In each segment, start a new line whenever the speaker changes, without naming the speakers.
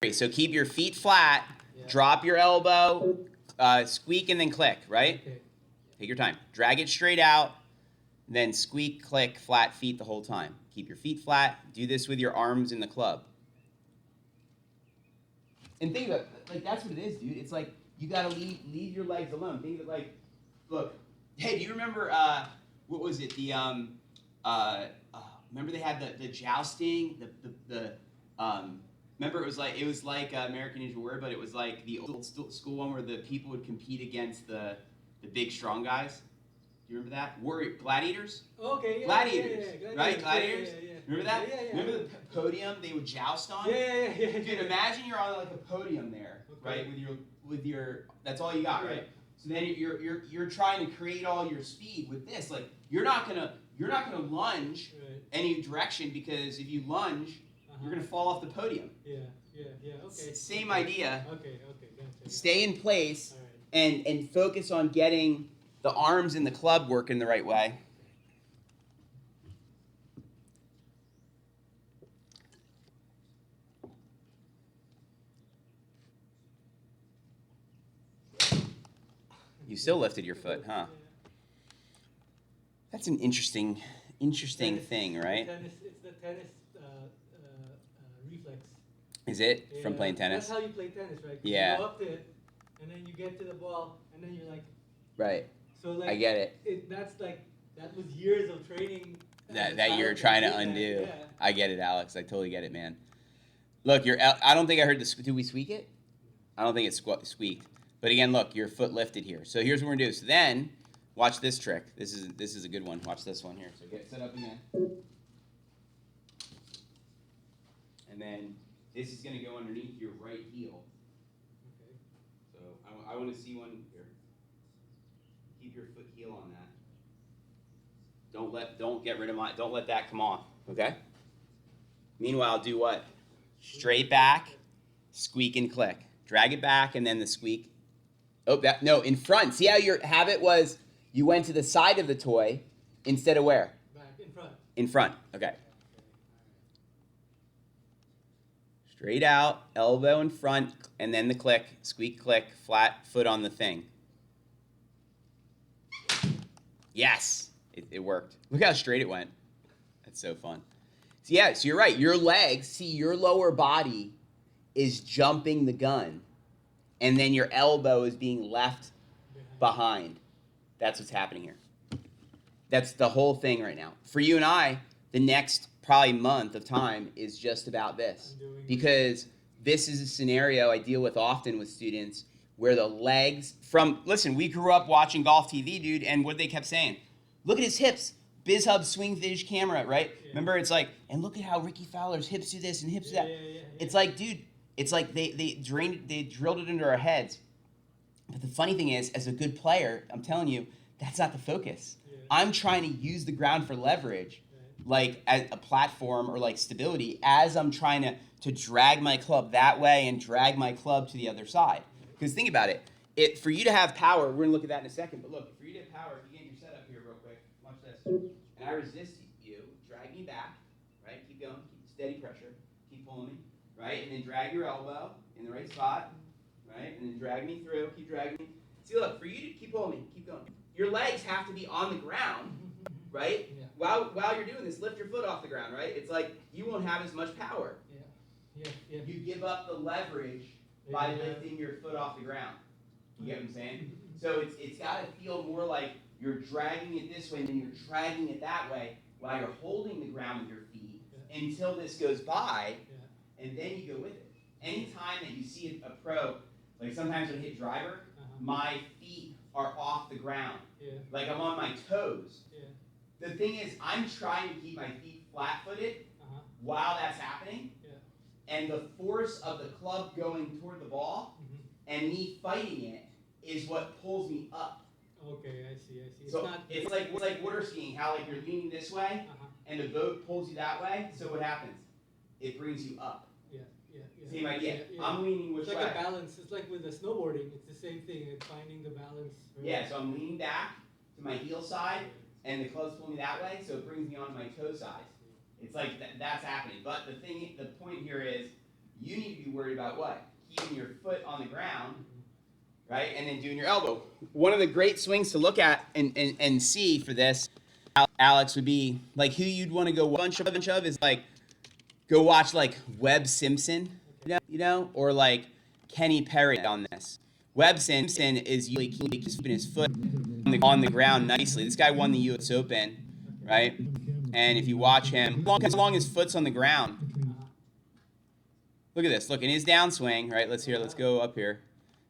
So keep your feet flat, drop your elbow, squeak, and then click, right?
Okay.
Take your time. Drag it straight out, then squeak, click, flat feet the whole time. Keep your feet flat. Do this with your arms in the club. And think about it, like that's what it is, dude. It's like you gotta leave your legs alone. Think of it like, look, hey, do you remember what was it? The remember they had the jousting, the remember it was like American Ninja Warrior, but it was like the old school one where the people would compete against the big strong guys. Do you remember that? Warrior Gladiators?
Okay, yeah.
Gladiators,
yeah.
right? Gladiators.
Yeah.
Remember that?
Yeah.
Remember the podium they would joust on?
Yeah.
Dude, imagine you're on like a podium there,
Okay.
right? With your that's all you got, right? So then you're trying to create all your speed with this. Like you're not gonna lunge any direction, because if you lunge, you're gonna fall off the podium.
Yeah. Okay.
Same idea.
Okay. Gotcha.
Stay in place
All
and focus on getting the arms and the club working the right way. You still lifted your foot, huh? That's an interesting thing, right?
It's the tennis reflex.
Is it from playing tennis?
That's how you play tennis, right?
Yeah.
You go up to it, and then you get to the ball, and then you're like.
Right.
So like.
I get it.
That was years of training.
That you're trying to undo.
Yeah.
I get it, Alex. I totally get it, man. Look, I don't think I heard this. Did we squeak it? I don't think it squeaked. But again, look, your foot lifted here. So here's what we're gonna do. So then, watch this trick. This is a good one. Watch this one here. So get set up again. And then this is gonna go underneath your right heel.
Okay.
So I want to see one here. Keep your foot heel on that. Don't get rid of don't let that come off. Okay. Meanwhile, do what? Straight back, squeak and click. Drag it back, and then the squeak. Oh, no, in front. See how your habit was you went to the side of the toy instead of where?
Back, in front.
In front, okay. Straight out, elbow in front, and then the click, squeak, click, flat foot on the thing. Yes, it worked. Look how straight it went. That's so fun. So yeah, so you're right. Your legs, see, your lower body is jumping the gun, and then your elbow is being left behind. That's what's happening here. That's the whole thing right now. For you and I, the next probably month of time is just about this. Because this is a scenario I deal with often with students where the legs listen, we grew up watching golf TV, dude, and what they kept saying, look at his hips. BizHub swing footage camera, right? Yeah. Remember, it's like, and look at how Ricky Fowler's hips do this and hips do that. Yeah. It's like, dude, it's like they drilled it into our heads. But the funny thing is, as a good player, I'm telling you, that's not the focus. Yeah. I'm trying to use the ground for leverage, like as a platform or like stability, as I'm trying to drag my club that way and drag my club to the other side. Because think about it, for you to have power, we're gonna look at that in a second, but look, for you to have power, if you get your setup here real quick, watch this. And I resist you, drag me back, right? Keep going, keep steady pressure, keep pulling me, right? And then drag your elbow in the right spot, right? And then drag me through, keep dragging me. See, look, for you to keep pulling me, keep going. Your legs have to be on the ground, right? Yeah. While you're doing this, lift your foot off the ground, right? It's like you won't have as much power.
Yeah.
You give up the leverage by lifting your foot off the ground. You get what I'm saying? So it's got to feel more like you're dragging it this way and then you're dragging it that way while you're holding the ground with your feet until this goes by, and then you go with it. Anytime that you see a pro, like sometimes when I hit driver, my feet are off the ground. Yeah. Like I'm on my toes. Yeah. The thing is, I'm trying to keep my feet flat-footed while that's happening. Yeah. And the force of the club going toward the ball and me fighting it is what pulls me up.
Okay, I see.
It's like water skiing, how like you're leaning this way and the boat pulls you that way. So what happens? It brings you up. Yeah. Same idea. Yeah. I'm leaning which way?
It's like a balance. It's like with the snowboarding. It's the same thing. It's finding the balance. Right?
Yeah, so I'm leaning back to my heel side and the club's pulling me that way, so it brings me onto my toe side. It's like that's happening. But the point here is You need to be worried about what? Keeping your foot on the ground, right? And then doing your elbow. One of the great swings to look at and see for this, Alex, would be like who you'd want to go bunch of is like go watch like Webb Simpson, or like Kenny Perry on this. Webb Simpson is usually keeping his foot on the ground nicely. This guy won the U.S. Open, right? And if you watch him, as long as his foot's on the ground, look at this. Look, in his downswing, right? Let's go up here.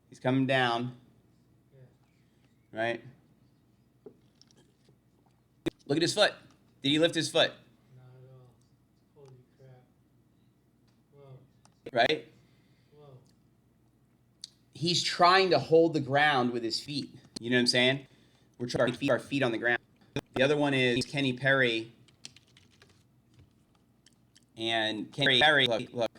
He's coming down, right? Look at his foot. Did he lift his foot?
Not at all. Holy crap. Whoa.
Right?
Whoa.
He's trying to hold the ground with his feet. You know what I'm saying? We're trying to keep our feet on the ground. The other one is Kenny Perry. And Kenny Perry, look.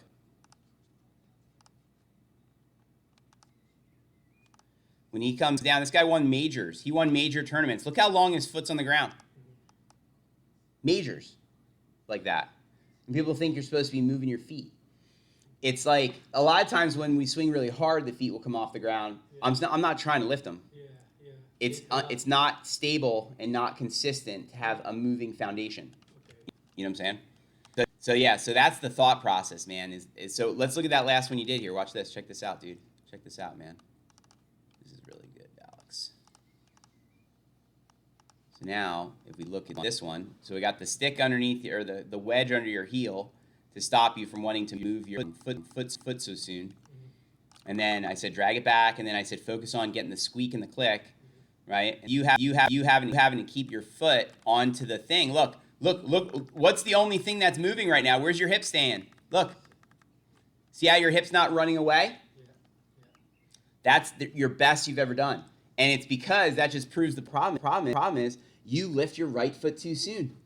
When he comes down, this guy won majors. He won major tournaments. Look how long his foot's on the ground. Majors. Like that. And people think you're supposed to be moving your feet. It's like a lot of times when we swing really hard, the feet will come off the ground. Yeah. I'm not trying to lift them. Yeah. It's not stable and not consistent to have a moving foundation. Okay. You know what I'm saying? So that's the thought process, man. So let's look at that last one you did here. Watch this. Check this out, dude. Check this out, man. This is really good, Alex. So now, if we look at this one, so we got the stick underneath, or the wedge under your heel to stop you from wanting to move your foot so soon. And then I said drag it back, and then I said focus on getting the squeak and the click, right? You having to keep your foot onto the thing. Look. What's the only thing that's moving right now? Where's your hip staying? Look. See how your hip's not running away? That's your best you've ever done. And it's because that just proves the problem. The problem is you lift your right foot too soon.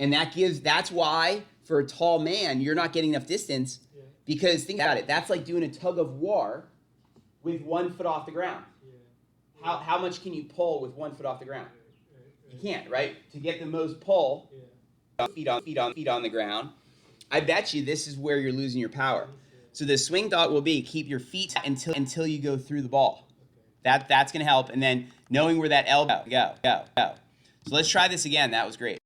And that's why for a tall man, you're not getting enough distance. Because think about it. That's like doing a tug of war with 1 foot off the ground. How much can you pull with 1 foot off the ground? You can't, right? To get the most pull, feet on the ground, I bet you this is where you're losing your power. So the swing thought will be keep your feet until you go through the ball. That's going to help. And then knowing where that elbow go. So let's try this again. That was great.